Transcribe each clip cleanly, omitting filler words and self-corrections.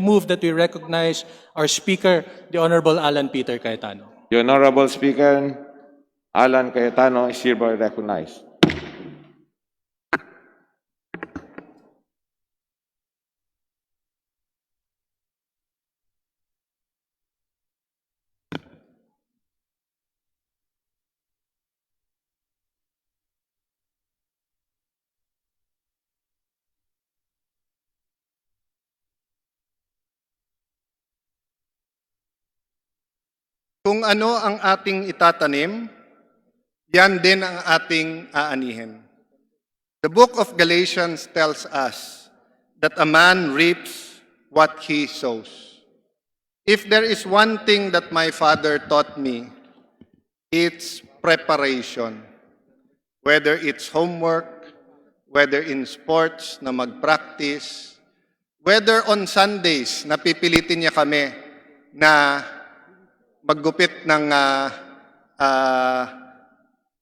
Move that we recognize our Speaker, the Honorable Allan Peter Cayetano. The Honorable Speaker, Allan Cayetano, is hereby recognized. Kung ano ang ating itatanim, yan din ang ating aanihin. The book of Galatians tells us that a man reaps what he sows. If there is one thing that my father taught me, it's preparation. Whether it's homework, whether in sports na mag-practice, whether on Sundays napipilitin niya kami na maggupit ng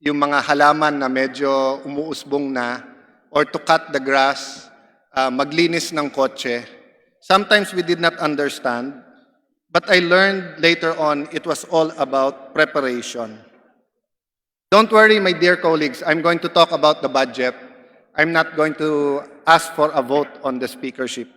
yung mga halaman na medyo umuusbong na, or to cut the grass, maglinis ng kotse. Sometimes we did not understand, but I learned later on it was all about preparation. Don't worry, my dear colleagues, I'm going to talk about the budget. I'm not going to ask for a vote on the speakership.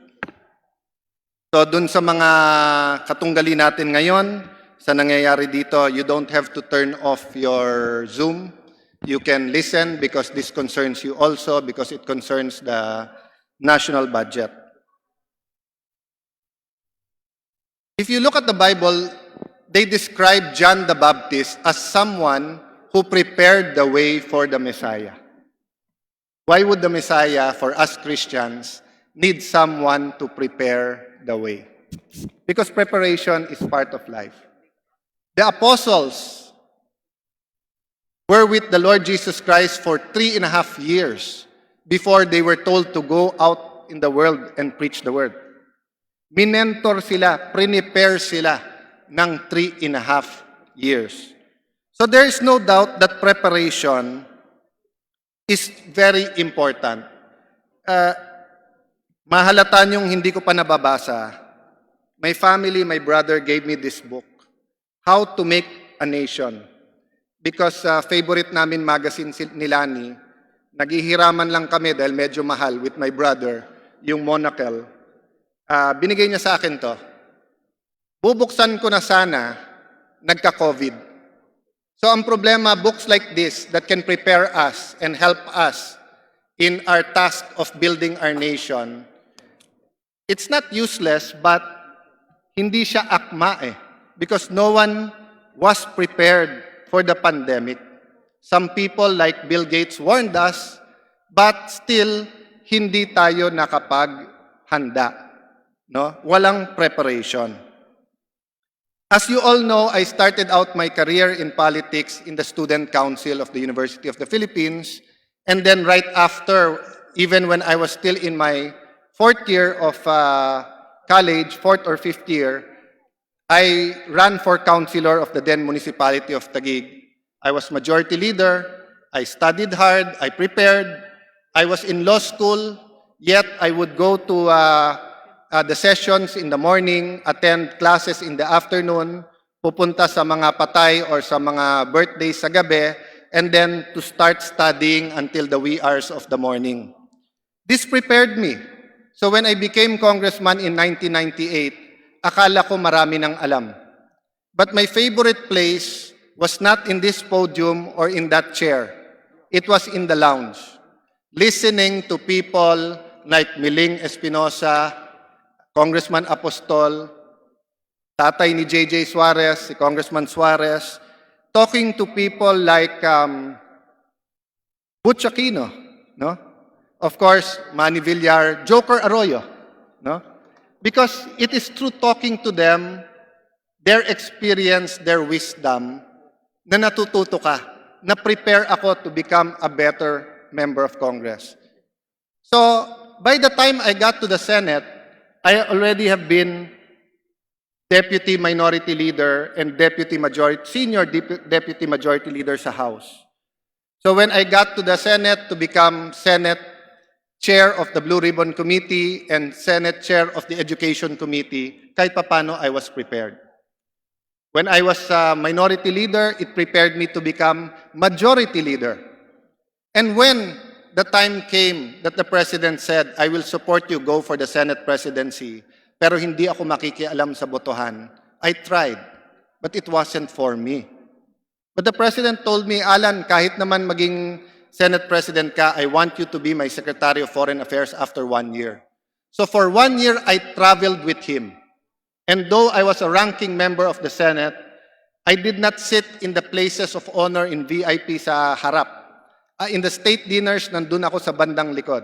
So dun sa mga katunggali natin ngayon, sa nangyayari dito, you don't have to turn off your Zoom. You can listen because this concerns you also, because it concerns the national budget. If you look at the Bible, they describe John the Baptist as someone who prepared the way for the Messiah. Why would the Messiah, for us Christians, need someone to prepare the way? Because preparation is part of life. The apostles were with the Lord Jesus Christ for 3.5 years before they were told to go out in the world and preach the word. Minentor sila, prepare sila ng 3.5 years. So there is no doubt that preparation is very important. Mahalata niyong hindi ko pa nababasa. My family, my brother gave me this book, How to Make a Nation. Because favorite namin magazine ni Lani, naghihiraman lang kami dahil medyo mahal with my brother, yung Monocle. Binigay niya sa akin to. Bubuksan ko na sana, nagka-COVID. So ang problema, books like this that can prepare us and help us in our task of building our nation, it's not useless, but hindi siya akma eh. Because no one was prepared for the pandemic. Some people like Bill Gates warned us, but still hindi tayo nakapaghanda. No? Walang preparation. As you all know, I started out my career in politics in the Student Council of the University of the Philippines, and then right after, even when I was still in my 4th year of college, 4th or 5th year, I ran for councilor of the then municipality of Taguig. I was majority leader. I studied hard. I prepared. I was in law school, yet I would go to the sessions in the morning, attend classes in the afternoon, pupunta sa mga patay or sa mga birthdays sa gabi, and then to start studying until the wee hours of the morning. This prepared me. So when I became congressman in 1998, akala ko marami nang alam. But my favorite place was not in this podium or in that chair. It was in the lounge, listening to people like Miling Espinosa, Congressman Apostol, tatay ni J.J. Suarez, si Congressman Suarez, talking to people like Butch Aquino, no? Of course, Manny Villar, Joker Arroyo, no? Because it is through talking to them, their experience, their wisdom, na natututo ka, na prepare ako to become a better member of Congress. So, by the time I got to the Senate, I already have been Deputy Minority Leader and Senior Deputy Majority Leader sa House. So when I got to the Senate to become Senate Chair of the Blue Ribbon Committee and Senate Chair of the Education Committee, kahit papano I was prepared. When I was minority leader, it prepared me to become majority leader. And when the time came that the President said, I will support you, go for the Senate presidency, pero hindi ako makikialam sa botohan, I tried, but it wasn't for me. But the President told me, Allan, kahit naman maging Senate President ka, I want you to be my Secretary of Foreign Affairs after 1 year. So for 1 year, I traveled with him. And though I was a ranking member of the Senate, I did not sit in the places of honor in VIP sa harap. In the state dinners, nandun ako sa bandang likod.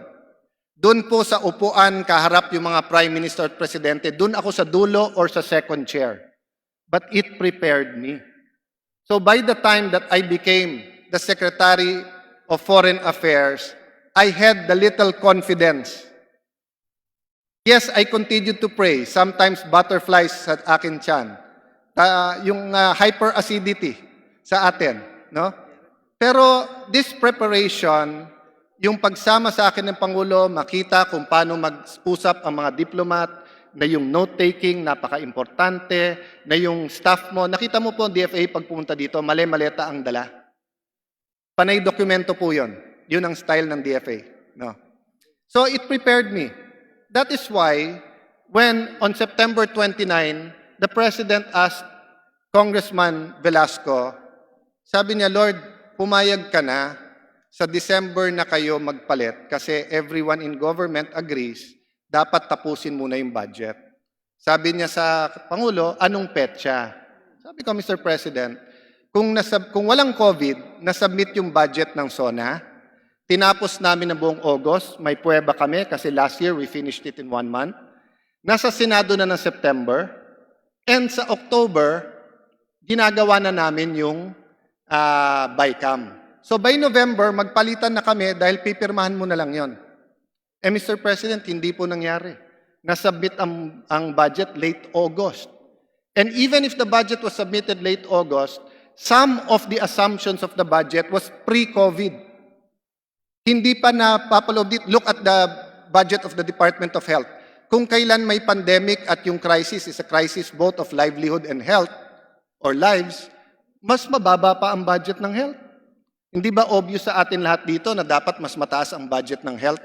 Doon po sa upuan, kaharap yung mga Prime Minister at Presidente, doon ako sa dulo or sa second chair. But it prepared me. So by the time that I became the Secretary of Foreign Affairs, I had the little confidence. Yes, I continued to pray. Sometimes butterflies sa akin tiyan. Yung hyperacidity sa atin. No? Pero this preparation, yung pagsama sa akin ng Pangulo, makita kung paano mag-usap ang mga diplomat, na yung note-taking, napaka-importante, na yung staff mo. Nakita mo po ang DFA pag pumunta dito, mali-maleta ang dala. Panay dokumento po yun. Yun ang style ng DFA. No? So it prepared me. That is why, when on September 29, the President asked Congressman Velasco, sabi niya, Lord, pumayag ka na, sa December na kayo magpalit kasi everyone in government agrees, dapat tapusin muna yung budget. Sabi niya sa Pangulo, anong petsa? Sabi ko, Mr. President, kung walang COVID, nasubmit yung budget ng SONA, tinapos namin ng buong August, may pruweba kami kasi last year we finished it in 1 month. Nasa Senado na ng September. And sa October, ginagawa na namin yung BICAM. So by November, magpalitan na kami dahil pipirmahan mo na lang yon. Mr. President, hindi po nangyari. Nasubmit ang budget late August. And even if the budget was submitted late August, some of the assumptions of the budget was pre-COVID. Hindi pa napapaloob dito. Look at the budget of the Department of Health. Kung kailan may pandemic at yung crisis is a crisis both of livelihood and health or lives, mas mababa pa ang budget ng health. Hindi ba obvious sa atin lahat dito na dapat mas mataas ang budget ng health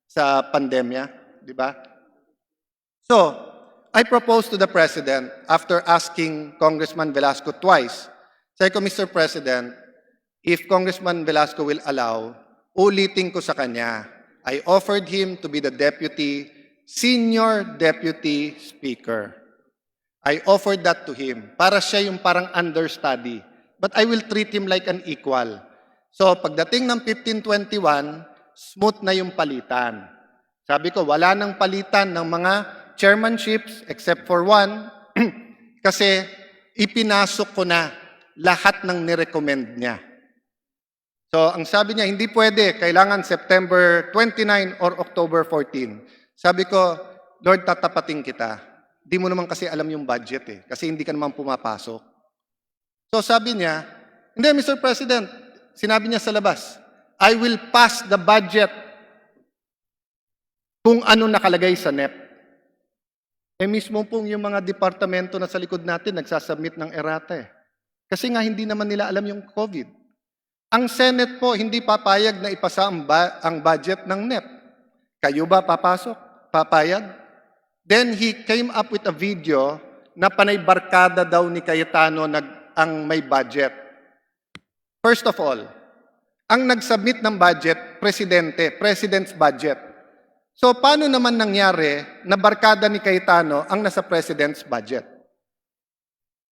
sa pandemya? Di ba? So, I proposed to the President after asking Congressman Velasco twice. Sabi ko, Mr. President, if Congressman Velasco will allow, ulitin ko sa kanya, I offered him to be the senior deputy speaker. I offered that to him para siya yung parang understudy. But I will treat him like an equal. So pagdating ng 1521, smooth na yung palitan. Sabi ko, wala nang palitan ng mga chairmanships except for one kasi ipinasok ko na lahat ng nirecommend niya. So, ang sabi niya, hindi pwede, kailangan September 29 or October 14. Sabi ko, Lord, tatapatin kita. Di mo naman kasi alam yung budget kasi hindi ka naman pumapasok. So, sabi niya, hindi, Mr. President, sinabi niya sa labas, I will pass the budget kung ano nakalagay sa NEP. Mismo pong yung mga departamento na sa likod natin, nagsasubmit ng errata Kasi nga, hindi naman nila alam yung COVID. Ang Senate po, hindi papayag na ipasa ang budget ng NEP. Kayo ba papasok? Papayag? Then he came up with a video na panay barkada daw ni Cayetano ang may budget. First of all, ang nag-submit ng budget, President's budget. So paano naman nangyari na barkada ni Cayetano ang nasa President's budget?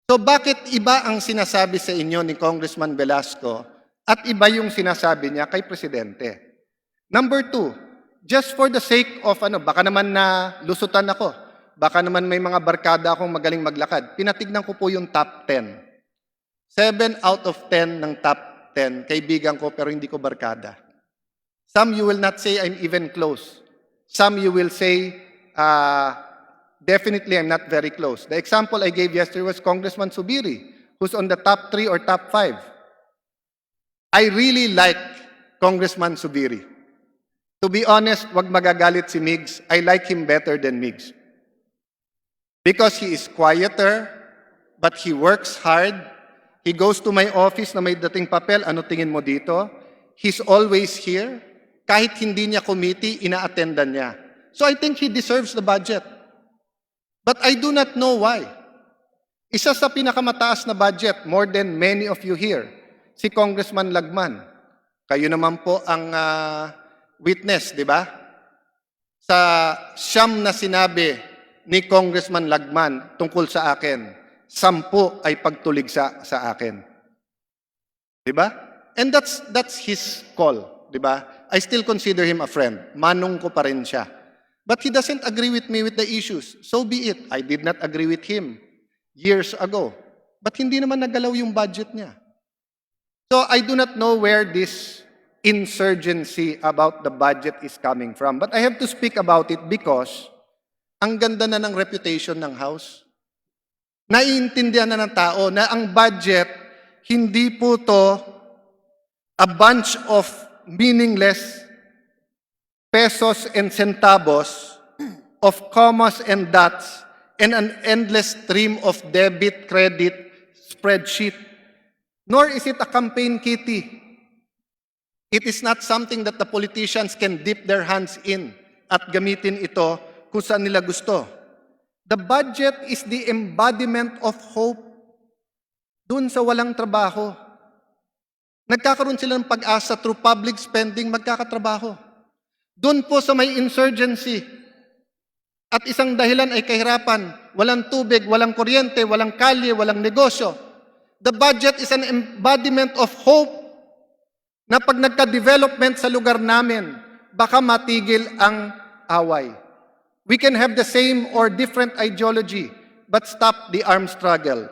So bakit iba ang sinasabi sa inyo ni Congressman Velasco at iba yung sinasabi niya kay Presidente? Number 2, just for the sake of baka naman na lusutan ako, baka naman may mga barkada akong magaling maglakad, pinatignan ko po yung top 10. 7 out of 10 ng top 10, kaibigan ko pero hindi ko barkada. Some you will not say I'm even close. Some you will say, definitely I'm not very close. The example I gave yesterday was Congressman Subiri, who's on the top 3 or top 5. I really like Congressman Subiri. To be honest, wag magagalit si Migs. I like him better than Migs. Because he is quieter, but he works hard. He goes to my office na may dating papel, ano tingin mo dito? He's always here. Kahit hindi niya committee, ina-attendan niya. So I think he deserves the budget. But I do not know why. Isa sa pinakamataas na budget, more than many of you here, si Congressman Lagman. Kayo naman po ang witness, di ba? Sa siyam na sinabi ni Congressman Lagman tungkol sa akin, 10 ay pagtuligsa sa akin. Di ba? And that's his call, di ba? I still consider him a friend. Manong ko pa rin siya. But he doesn't agree with me with the issues. So be it. I did not agree with him years ago. But hindi naman nagalaw yung budget niya. So I do not know where this insurgency about the budget is coming from. But I have to speak about it because ang ganda na ng reputation ng House. Naiintindihan na ng tao na ang budget, hindi po to a bunch of meaningless pesos and centavos, of commas and dots, and an endless stream of debit, credit, spreadsheet. Nor is it a campaign kitty. It is not something that the politicians can dip their hands in at gamitin ito kung saan nila gusto. The budget is the embodiment of hope dun sa walang trabaho. Nagkakaroon sila ng pag-asa through public spending, magkakatrabaho. Doon po sa may insurgency. At isang dahilan ay kahirapan. Walang tubig, walang kuryente, walang kalye, walang negosyo. The budget is an embodiment of hope na pag nagka-development sa lugar namin, baka matigil ang away. We can have the same or different ideology, but stop the armed struggle.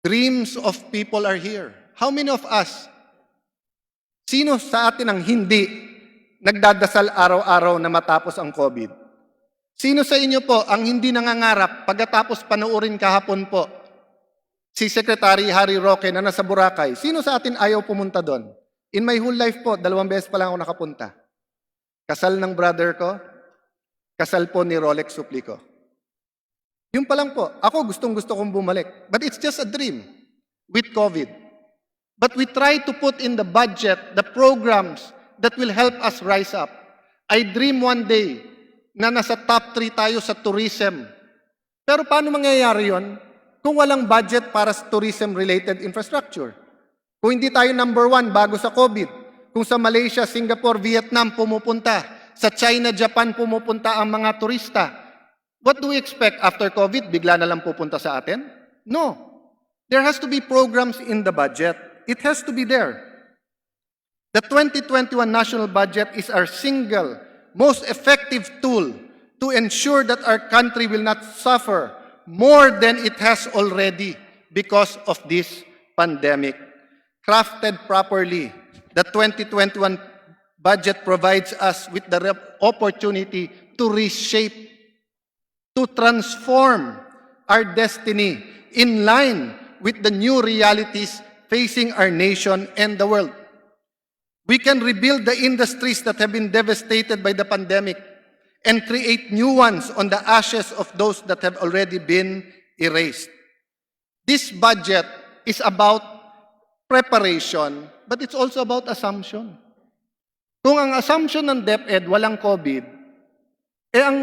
Dreams of people are here. How many of us, sino sa atin ang hindi nagdadasal araw-araw na matapos ang COVID? Sino sa inyo po ang hindi nangangarap pagkatapos panoorin kahapon po si Secretary Harry Roque na nasa Boracay? Sino sa atin ayaw pumunta doon? In my whole life po, 2 beses pa lang ako nakapunta. Kasal ng brother ko, kasal po ni Rolex Suplico. Yun pa lang po. Ako gustong-gusto kong bumalik. But it's just a dream with COVID. But we try to put in the budget the programs that will help us rise up. I dream one day na nasa top 3 tayo sa tourism. Pero paano mangyayari yon kung walang budget para sa tourism-related infrastructure? Kung hindi tayo number 1 bago sa COVID, kung sa Malaysia, Singapore, Vietnam pumupunta, sa China, Japan pumupunta ang mga turista, what do we expect after COVID? Bigla na lang pupunta sa atin? No. There has to be programs in the budget. It has to be there. The 2021 national budget is our single most effective tool to ensure that our country will not suffer more than it has already because of this pandemic. Crafted properly, the 2021 budget provides us with the opportunity to reshape, to transform our destiny in line with the new realities facing our nation and the world. We can rebuild the industries that have been devastated by the pandemic and create new ones on the ashes of those that have already been erased. This budget is about preparation, but it's also about assumption. Kung ang assumption ng DepEd walang COVID, ang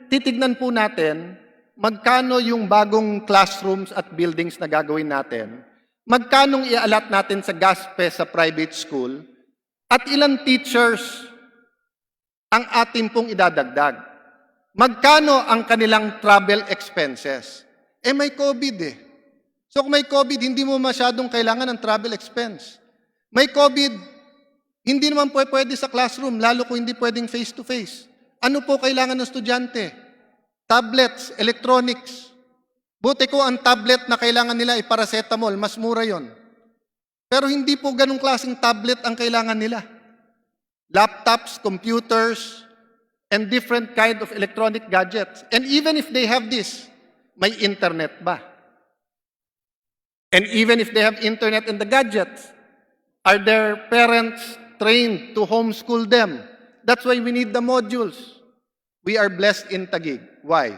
titignan po natin, magkano yung bagong classrooms at buildings na gagawin natin, magkanong i-allot natin sa GASPE sa private school, at ilang teachers ang atin pong idadagdag. Magkano ang kanilang travel expenses? May COVID eh. So kung may COVID, hindi mo masyadong kailangan ng travel expense. May COVID, hindi naman pwede sa classroom, lalo kung hindi pwedeng face-to-face. Ano po kailangan ng estudyante? Tablets, electronics. Buti ko ang tablet na kailangan nila ay paracetamol, mas mura yon. Pero hindi po ganong klaseng tablet ang kailangan nila. Laptops, computers, and different kind of electronic gadgets. And even if they have this, may internet ba? And even if they have internet and the gadgets, are their parents trained to homeschool them That's why we need the modules. We are blessed in Taguig. Why?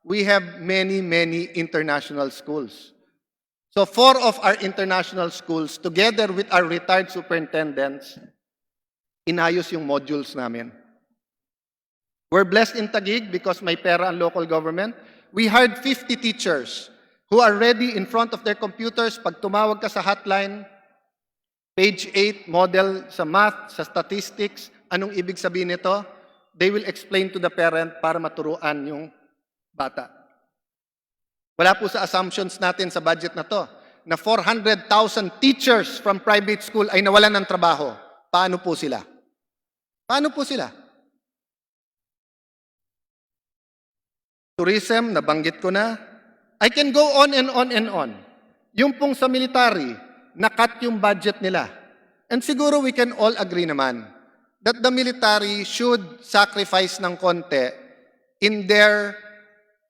We have many, many international schools. So 4 of our international schools, together with our retired superintendents, inayos yung modules namin. We're blessed in Taguig because may pera ang local government. We hired 50 teachers who are ready in front of their computers. Pag tumawag ka sa hotline, page 8, model sa math, sa statistics, anong ibig sabihin nito? They will explain to the parent para maturuan yung bata. Wala po sa assumptions natin sa budget na to, na 400,000 teachers from private school ay nawalan ng trabaho. Paano po sila? Paano po sila? Tourism, nabanggit ko na. I can go on and on and on. Yung pong sa military, nakat yung budget nila. And siguro we can all agree naman that the military should sacrifice ng konti in their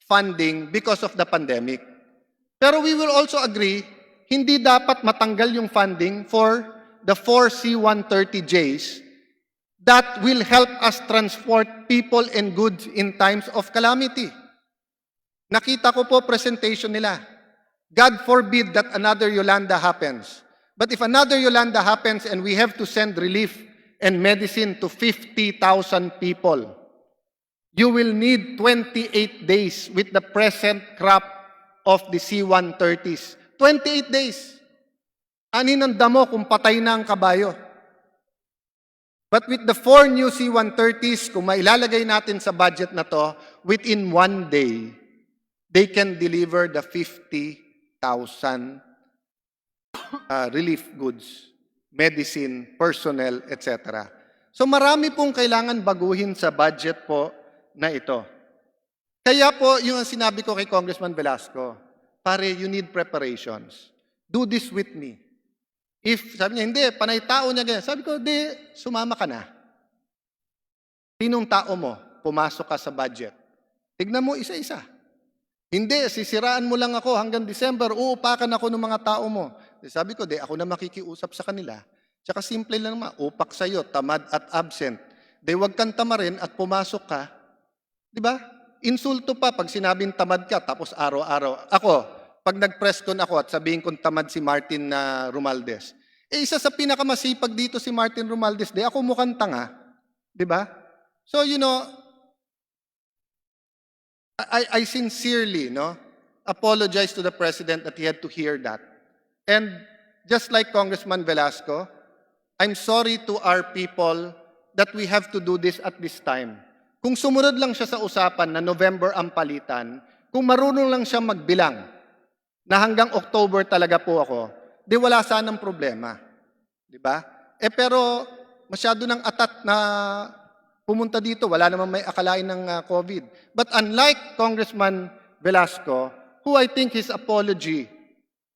funding because of the pandemic. Pero we will also agree, hindi dapat matanggal yung funding for the 4 C-130Js that will help us transport people and goods in times of calamity. Nakita ko po presentation nila. God forbid that another Yolanda happens. But if another Yolanda happens and we have to send relief and medicine to 50,000 people, you will need 28 days with the present crop of the C-130s. 28 days. Anin ang damo kung patay na ang kabayo? But with the 4 new C-130s, kung mailalagay natin sa budget na to, within 1 day, they can deliver the 50,000 relief goods, medicine, personnel, etc. So marami pong kailangan baguhin sa budget po na ito. Kaya po, yung sinabi ko kay Congressman Velasco, pare, you need preparations. Do this with me. If, sabi niya, hindi, panay tao niya ganyan. Sabi ko, di, sumama ka na. Sinong tao mo? Pumasok ka sa budget. Tignan mo isa-isa. Hindi, sisiraan mo lang ako hanggang December, uupakan ako ng mga tao mo. Sabi ko, di, ako na makikiusap sa kanila. Tsaka simple lang naman, upak sa'yo, tamad at absent. Di, wag kang tamarin at pumasok ka. Di ba? Insulto pa pag sinabing tamad ka, tapos araw-araw. Ako, pag nag-press con ako at sabihin kong tamad si Martin Romualdez, isa sa pinakamasipag dito si Martin Romualdez, di ako mukhang tanga. Di ba? So, you know, I sincerely apologize to the President that he had to hear that. And just like Congressman Velasco, I'm sorry to our people that we have to do this at this time. Kung sumunod lang siya sa usapan na November ang palitan, kung marunong lang siya magbilang na hanggang October talaga po ako, di wala sanang problema. Di ba? Pero masyado ng atat na pumunta dito, wala namang may akalain ng COVID. But unlike Congressman Velasco, who I think his apology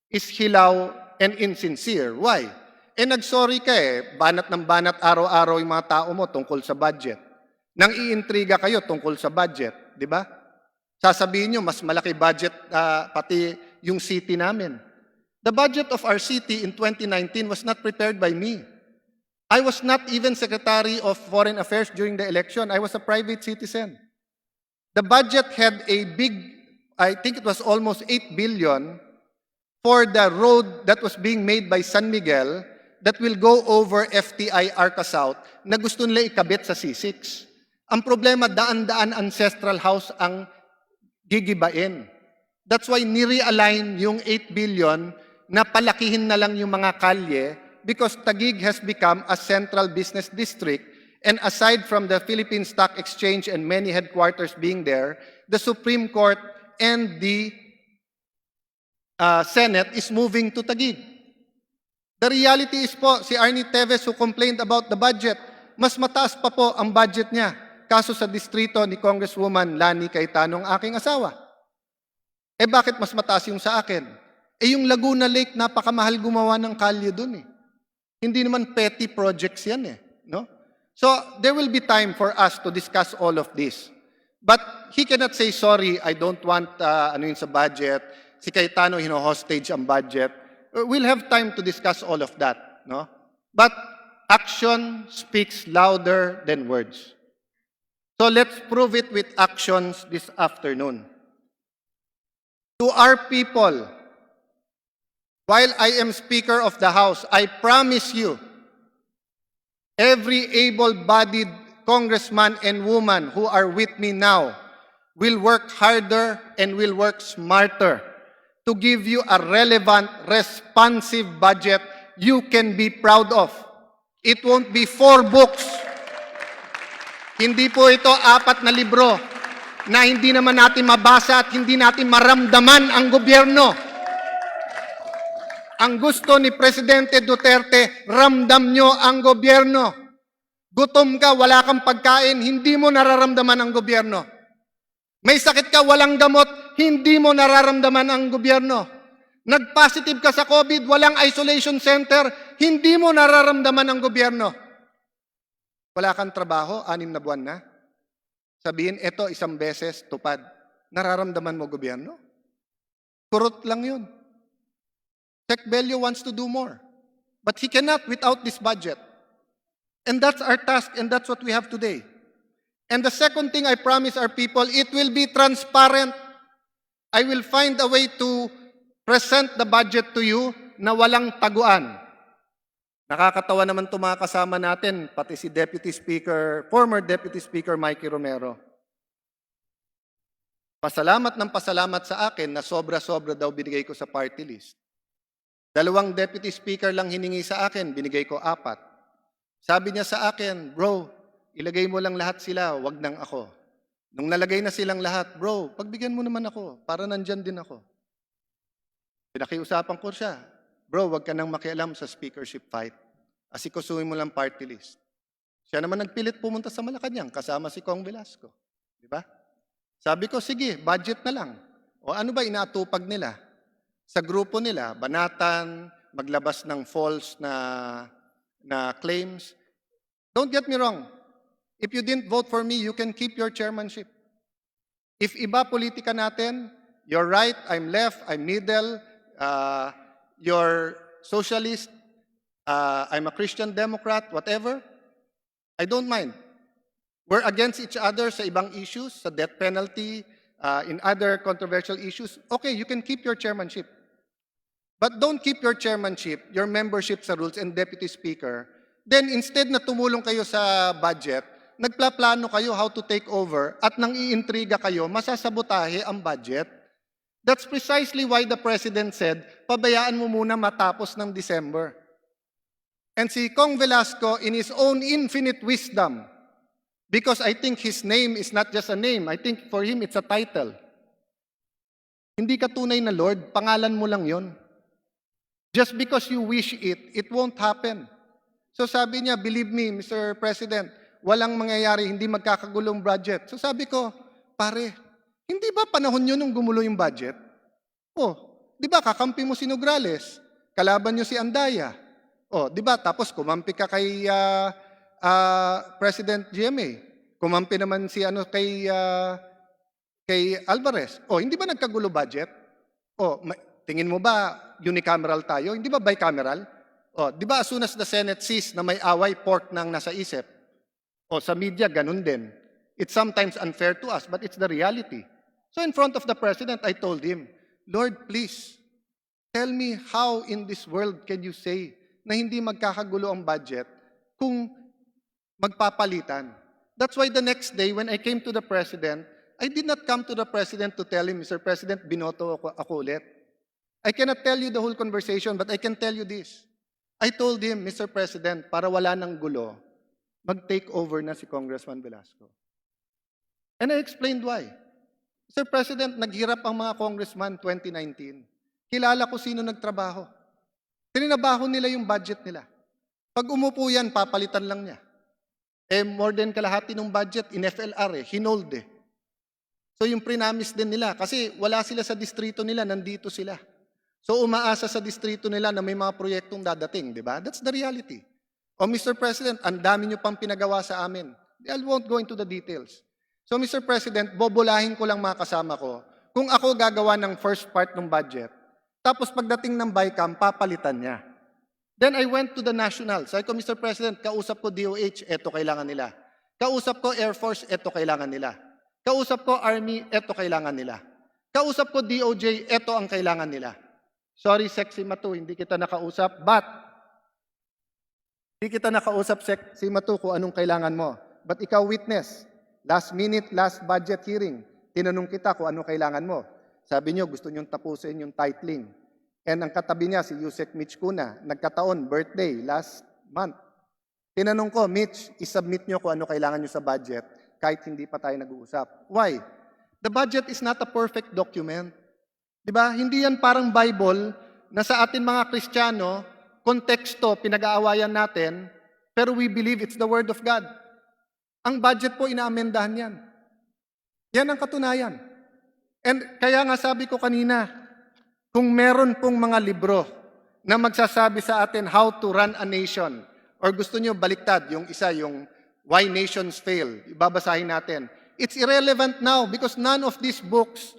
is hilaw and insincere. Why? Nagsorry ka banat ng banat araw-araw yung mga tao mo tungkol sa budget. Nang iintriga kayo tungkol sa budget, di ba? Sasabihin nyo, mas malaki budget pati yung city namin. The budget of our city in 2019 was not prepared by me. I was not even Secretary of Foreign Affairs during the election. I was a private citizen. The budget had a big, I think it was almost 8 billion for the road that was being made by San Miguel that will go over FTI Arca South na gusto nila ikabit sa C6. Ang problema, daan-daan ancestral house ang gigibain. That's why nirealign yung 8 billion na palakihin na lang yung mga kalye because Taguig has become a central business district, and aside from the Philippine Stock Exchange and many headquarters being there, the Supreme Court and the Senate is moving to Taguig. The reality is po, si Arnie Teves who complained about the budget, mas mataas pa po ang budget niya kaso sa distrito ni Congresswoman Lani Cayetano, ang aking asawa. Bakit mas mataas yung sa akin? Yung Laguna Lake, napakamahal gumawa ng kalye dun Hindi naman petty projects yan no? So, there will be time for us to discuss all of this. But he cannot say, sorry, I don't want yun sa budget. Si Cayetano, hostage ang budget. We'll have time to discuss all of that, no? But action speaks louder than words. So let's prove it with actions this afternoon. To our people, while I am Speaker of the House, I promise you, every able-bodied congressman and woman who are with me now will work harder and will work smarter to give you a relevant, responsive budget you can be proud of. It won't be 4 books. Hindi po ito 4 na libro na hindi naman natin mabasa at hindi natin maramdaman ang gobyerno. Ang gusto ni Presidente Duterte, ramdam nyo ang gobyerno. Gutom ka, wala kang pagkain, hindi mo nararamdaman ang gobyerno. May sakit ka, walang gamot, hindi mo nararamdaman ang gobyerno. Nag-positive ka sa COVID, walang isolation center, hindi mo nararamdaman ang gobyerno. Wala kang trabaho, 6 na buwan na. Sabihin, ito 1 beses, tupad. Nararamdaman mo gobyerno? Kurot lang yun. Sec Bello wants to do more. But he cannot without this budget. And that's our task, and that's what we have today. And the second thing I promise our people, it will be transparent. I will find a way to present the budget to you na walang taguan. Nakakatawa naman itong mga kasama natin, pati si former Deputy Speaker Mikey Romero. Pasalamat ng pasalamat sa akin na sobra-sobra daw binigay ko sa party list. 2 Deputy Speaker lang hiningi sa akin, binigay ko 4. Sabi niya sa akin, bro, ilagay mo lang lahat sila, wag nang ako. Nung nalagay na silang lahat, bro, pagbigyan mo naman ako, para nandyan din ako. Pinakiusapan ko siya, bro, wag ka nang makialam sa speakership fight. Asikusuhin mo lang party list. Siya naman nagpilit pumunta sa Malacanang, kasama si Kong Velasco. Di ba? Sabi ko, sige, budget na lang. O ano ba inaatupag nila? Sa grupo nila, banatan, maglabas ng false na claims. Don't get me wrong. If you didn't vote for me, you can keep your chairmanship. If iba politika natin, you're right, I'm left, I'm middle, you're socialist, I'm a Christian Democrat, whatever, I don't mind. We're against each other sa ibang issues, sa death penalty, in other controversial issues. Okay, you can keep your chairmanship. But don't keep your chairmanship, your membership sa rules and deputy speaker. Then instead na tumulong kayo sa budget, nagplaplano kayo how to take over at nang iintriga kayo, masasabotahe ang budget. That's precisely why the President said, pabayaan mo muna matapos ng December. And si Kong Velasco, in his own infinite wisdom, because I think his name is not just a name, I think for him it's a title. Hindi ka tunay na Lord, pangalan mo lang yon. Just because you wish it, it won't happen. So sabi niya, believe me, Mr. President, walang mangyayari, hindi magkakagulong budget. So sabi ko, pare, hindi ba panahon nyo nung gumulo yung budget? Oh, di ba kakampi mo si Nograles, kalaban nyo si Andaya. Oh, di ba tapos kumampi ka kay President GMA. Kumampi naman si kay Alvarez. Oh, hindi ba nagkagulo budget? Oh, tingin mo ba unicameral tayo? Hindi ba bicameral? Oh, di ba as soon as the Senate sees na may away, pork nang nasa isip? O sa media, ganun din. It's sometimes unfair to us, but it's the reality. So in front of the President, I told him, Lord, please, tell me how in this world can you say na hindi magkakagulo ang budget kung magpapalitan? That's why the next day, when I came to the President, I did not come to the President to tell him, Mr. President, binoto ako ulit. I cannot tell you the whole conversation, but I can tell you this. I told him, Mr. President, para wala ng gulo, mag-take over na si Congressman Velasco. And I explained why. Mr. President, naghirap ang mga congressman 2019. Kilala ko sino nagtrabaho. Tininabaho nila yung budget nila. Pag umupo yan, papalitan lang niya. More than kalahati ng budget, in FLR hinold eh. So yung prinamis din nila, kasi wala sila sa distrito nila, nandito sila. So umaasa sa distrito nila na may mga proyektong dadating, di ba? That's the reality. O Mr. President, ang dami nyo pang pinagawa sa amin. I won't go into the details. So Mr. President, bobolahin ko lang mga kasama ko kung ako gagawa ng first part ng budget, tapos pagdating ng BICAM, papalitan niya. Then I went to the national. Sabi ko, Mr. President, kausap ko DOH, eto kailangan nila. Kausap ko Air Force, eto kailangan nila. Kausap ko Army, eto kailangan nila. Kausap ko DOJ, eto ang kailangan nila. Sorry, Sexy Matu, hindi kita nakausap, but hindi kita nakausap, Sexy Matu, kung anong kailangan mo. But ikaw witness, last minute, last budget hearing, tinanong kita kung anong kailangan mo. Sabi niyo, gusto niyong tapusin yung titling. And ang katabi niya, si Yusek Mitch Kuna, nagkataon, birthday, last month. Tinanong ko, Mitch, isubmit niyo kung ano kailangan niyo sa budget, kahit hindi pa tayo nag-uusap. Why? The budget is not a perfect document. Diba? Hindi yan parang Bible na sa atin mga Kristiyano, konteksto, pinag-aawayan natin, pero we believe it's the Word of God. Ang budget po, inaamendahan yan. Yan ang katunayan. And kaya nga sabi ko kanina, kung meron pong mga libro na magsasabi sa atin how to run a nation, or gusto nyo baliktad, yung isa, yung Why Nations Fail, ibabasahin natin. It's irrelevant now because none of these books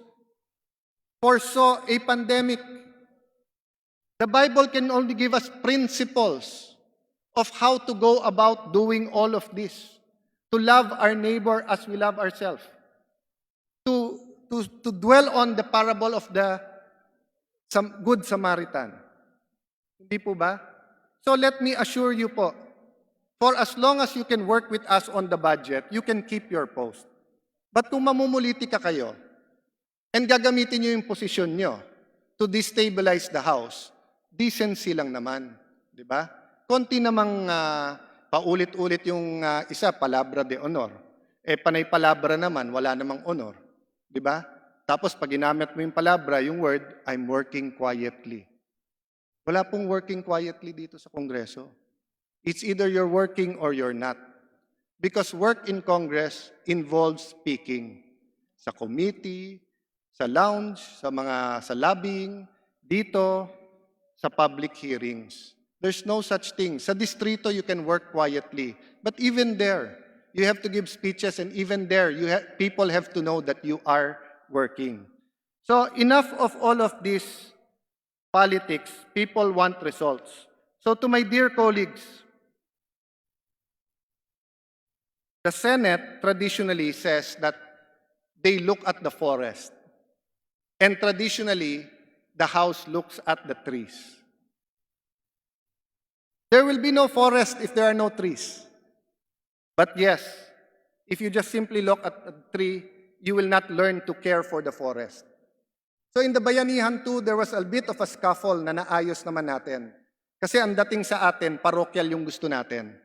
foresaw a pandemic. The Bible can only give us principles of how to go about doing all of this. To love our neighbor as we love ourselves. To dwell on the parable of the Good Samaritan. Hindi po ba? So let me assure you po, for as long as you can work with us on the budget, you can keep your post. But kung mamumuliti ka kayo, and gagamitin nyo yung posisyon nyo to destabilize the House, decency lang naman. Di ba? Konti namang paulit-ulit yung isa, palabra de honor. Panay palabra naman, wala namang honor. Di ba? Tapos pag ginamit mo yung palabra, yung word, I'm working quietly. Wala pong working quietly dito sa Kongreso. It's either you're working or you're not. Because work in Congress involves speaking. Sa committee, sa lounge, sa lobbying, dito, sa public hearings. There's no such thing. Sa distrito, you can work quietly. But even there, you have to give speeches, and even there, people have to know that you are working. So enough of all of this politics. People want results. So to my dear colleagues, the Senate traditionally says that they look at the forest. And traditionally, the House looks at the trees. There will be no forest if there are no trees. But yes, if you just simply look at a tree, you will not learn to care for the forest. So in the Bayanihan too, there was a bit of a scuffle na naayos naman natin. Kasi ang dating sa atin, parokyal yung gusto natin.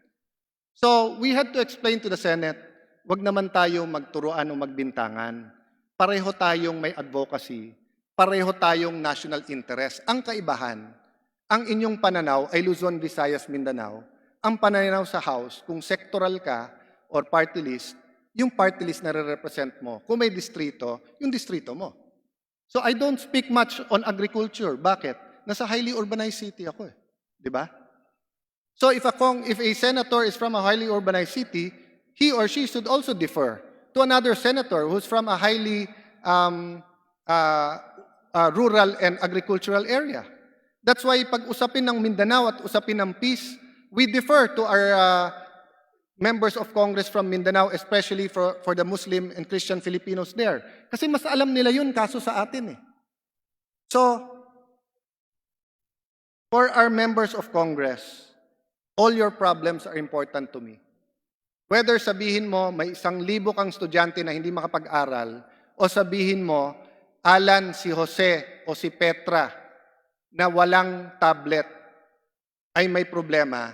So we had to explain to the Senate, wag naman tayo magturuan o magbintangan. Pareho tayong may advocacy. Pareho tayong national interest. Ang kaibahan, ang inyong pananaw ay Luzon, Visayas, Mindanao. Ang pananaw sa House, kung sectoral ka or party list, yung party list na re-represent mo. Kung may distrito, yung distrito mo. So I don't speak much on agriculture. Bakit? Nasa highly urbanized city ako eh. Di ba? So if a senator is from a highly urbanized city, he or she should also defer to another senator who's from a highly rural and agricultural area. That's why pag usapin ng Mindanao at usapin ng peace, we defer to our members of Congress from Mindanao, especially for the Muslim and Christian Filipinos there. Kasi mas alam nila yun, kaso sa atin eh. So, for our members of Congress, all your problems are important to me. Whether sabihin mo, may 1,000 kang estudyante na hindi makapag-aral, o sabihin mo, Allan, si Jose o si Petra na walang tablet ay may problema,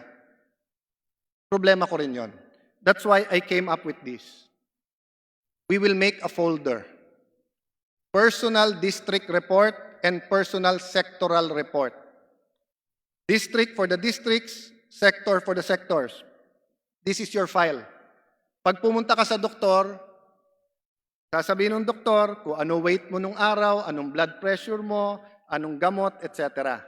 problema ko rin yun. That's why I came up with this. We will make a folder. Personal district report and personal sectoral report. District for the districts, sector for the sectors. This is your file. Pag pumunta ka sa doktor, sasabihin ng doktor kung ano weight mo nung araw, anong blood pressure mo, anong gamot, etc.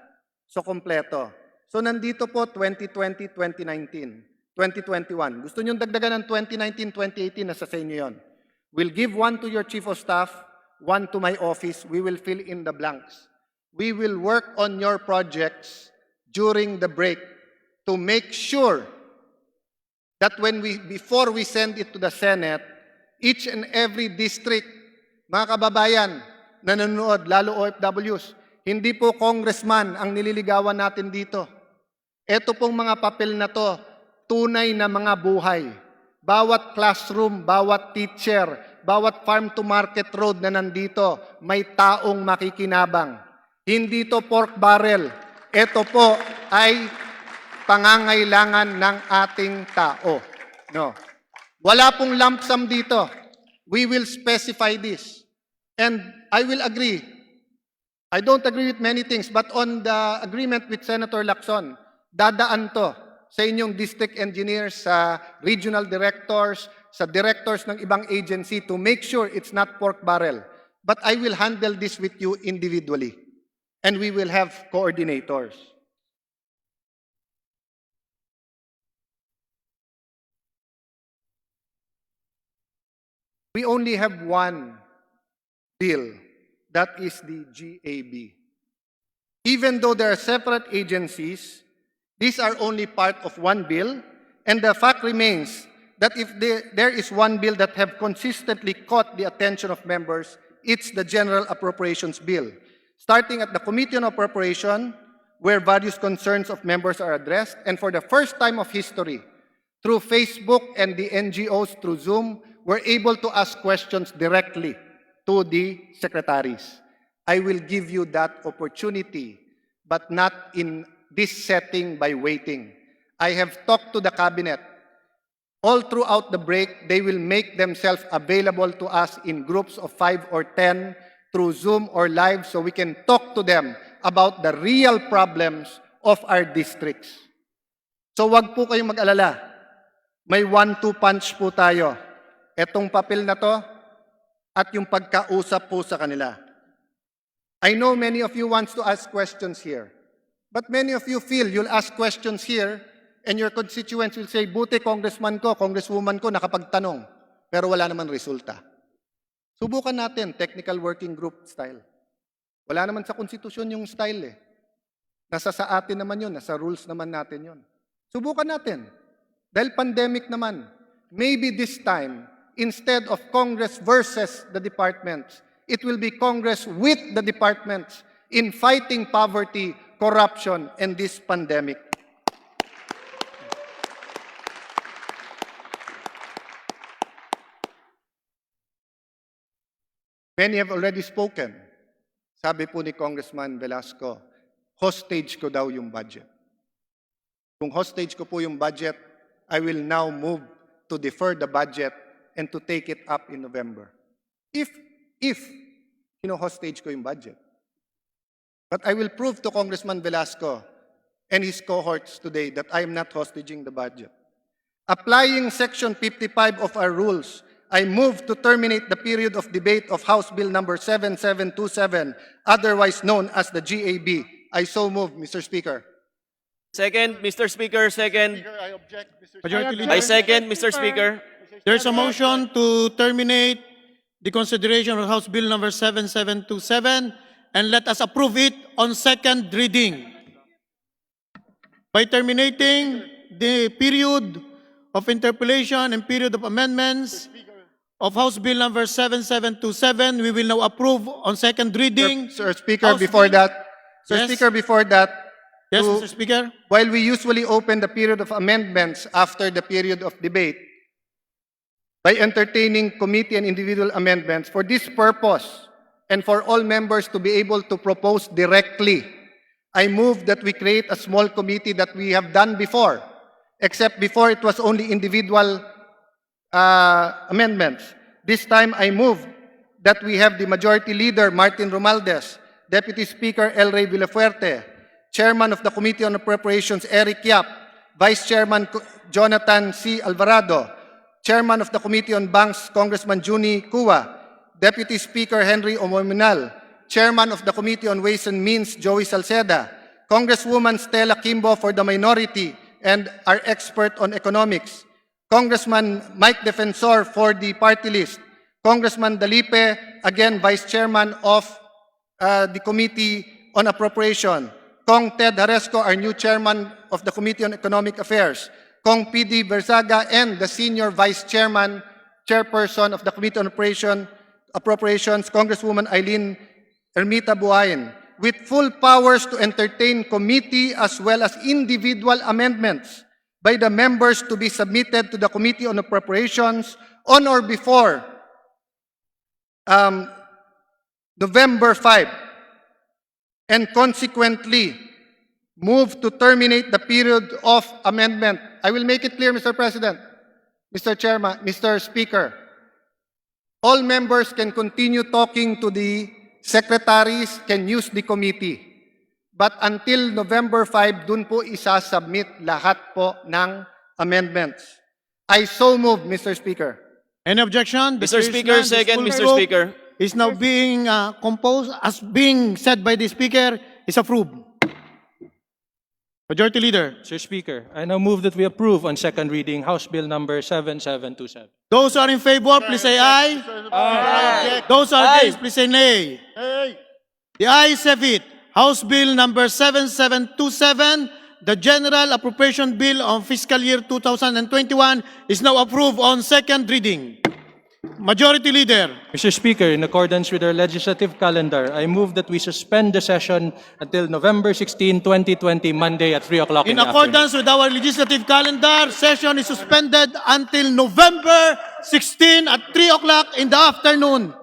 So, kompleto. So, nandito po 2020, 2019. 2021. Gusto nyo dagdagan ng 2019, 2018, nasa sa inyo yun. We'll give one to your chief of staff, one to my office. We will fill in the blanks. We will work on your projects during the break to make sure that before we send it to the Senate, each and every district, mga kababayan, na nanonood, lalo OFWs, hindi po congressman ang nililigawan natin dito. Ito pong mga papel na to, tunay na mga buhay. Bawat classroom, bawat teacher, bawat farm-to-market road na nandito, may taong makikinabang. Hindi to pork barrel. Ito po ay pangangailangan ng ating tao. No. Wala pong lump sum dito. We will specify this. And I will agree. I don't agree with many things, but on the agreement with Senator Lacson, dadaan to sa inyong district engineers, sa regional directors, sa directors ng ibang agency to make sure it's not pork barrel. But I will handle this with you individually. And we will have coordinators. We only have one bill. That is the GAB. Even though there are separate agencies, these are only part of one bill, and the fact remains that if there is one bill that have consistently caught the attention of members, it's the General Appropriations Bill. Starting at the Committee on Appropriation, where various concerns of members are addressed, and for the first time of history, through Facebook and the NGOs through Zoom, we're able to ask questions directly to the secretaries. I will give you that opportunity, but not in this setting by waiting. I have talked to the cabinet. All throughout the break, they will make themselves available to us in groups of 5 or 10 through Zoom or live so we can talk to them about the real problems of our districts. So wag po kayong mag-alala. May 1-2 punch po tayo. Etong papel na to at yung pagkausap po sa kanila. I know many of you wants to ask questions here. But many of you feel you'll ask questions here and your constituents will say, buti congressman ko, congresswoman ko nakapagtanong, pero wala naman resulta. Subukan natin, technical working group style. Wala naman sa konstitusyon yung style eh. Nasa sa atin naman yun, nasa rules naman natin yun. Subukan natin. Dahil pandemic naman, maybe this time, instead of Congress versus the departments, it will be Congress with the departments in fighting poverty, corruption, and this pandemic. Many have already spoken. Sabi po ni Congressman Velasco, hostage ko daw yung budget. Kung hostage ko po yung budget, I will now move to defer the budget and to take it up in November. If hostage ko yung budget. But I will prove to Congressman Velasco and his cohorts today that I am not hostaging the budget. Applying Section 55 of our rules, I move to terminate the period of debate of House Bill number 7727, otherwise known as the GAB. I so move, Mr. Speaker. Second, Mr. Speaker, second. I object, Mr. Majority Leader. I second, Mr. Speaker. There's a motion to terminate the consideration of House Bill number 7727 and let us approve it on second reading. By terminating the period of interpellation and period of amendments of House Bill number 7727, we will now approve on second reading. Sir Speaker, House before Bill- that, Yes. Yes, to- Mr. Speaker. while we usually open the period of amendments after the period of debate, by entertaining committee and individual amendments, for this purpose, and for all members to be able to propose directly, I move that we create a small committee that we have done before, except before it was only individual amendments. This time I move that we have the Majority Leader, Martin Romualdez, Deputy Speaker, El Rey Villafuerte, Chairman of the Committee on Appropriations, Eric Yap, Vice Chairman, Jonathan C. Alvarado, Chairman of the Committee on Banks, Congressman Juni Cua, Deputy Speaker, Henry Omominal, Chairman of the Committee on Ways and Means, Joey Salceda, Congresswoman Stella Kimbo for the minority and our expert on economics, Congressman Mike Defensor for the party list, Congressman Dalipe, again Vice Chairman of the Committee on Appropriation, Kong Ted Haresco, our new chairman of the Committee on Economic Affairs, Kong P.D. Berzaga, and the senior vice chairman, chairperson of the Committee on Appropriations, Congresswoman Eileen Ermita Buhayin, with full powers to entertain committee as well as individual amendments by the members to be submitted to the Committee on Appropriations on or before November 5, and consequently move to terminate the period of amendment. I will make it clear, Mr. President, Mr. Chairman, Mr. Speaker. All members can continue talking to the secretaries, can use the committee. But until November 5, dun po isasubmit lahat po ng amendments. I so move, Mr. Speaker. Any objection? Mr. Speaker, second, Mr. Speaker. Is now being composed as being said by the Speaker is approved. Majority Leader. Mr. Speaker, I now move that we approve on second reading House Bill number 7727. Those who are in favor, please say aye. Aye. Those who are against, please say nay. Aye. The ayes have it. House Bill number 7727, the General Appropriation Bill on fiscal year 2021 is now approved on second reading. Majority Leader. Mr. Speaker, in accordance with our legislative calendar, I move that we suspend the session until November 16, 2020, Monday at 3 o'clock in In the afternoon. accordance with our legislative calendar, session is suspended until November 16 at 3 o'clock in the afternoon.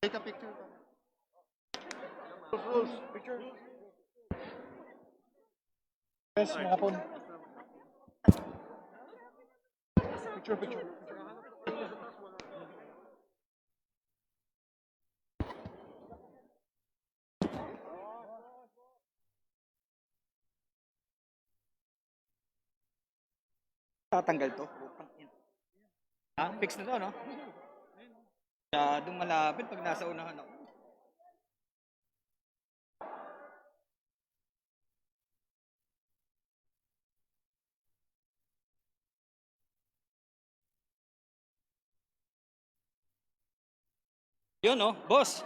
Take a picture. Yes, mga pon. Picture. Tatanggal to. Ha? Fix na to, no? Masyadong malapit pag nasa unahan ako. Yun, no? Boss.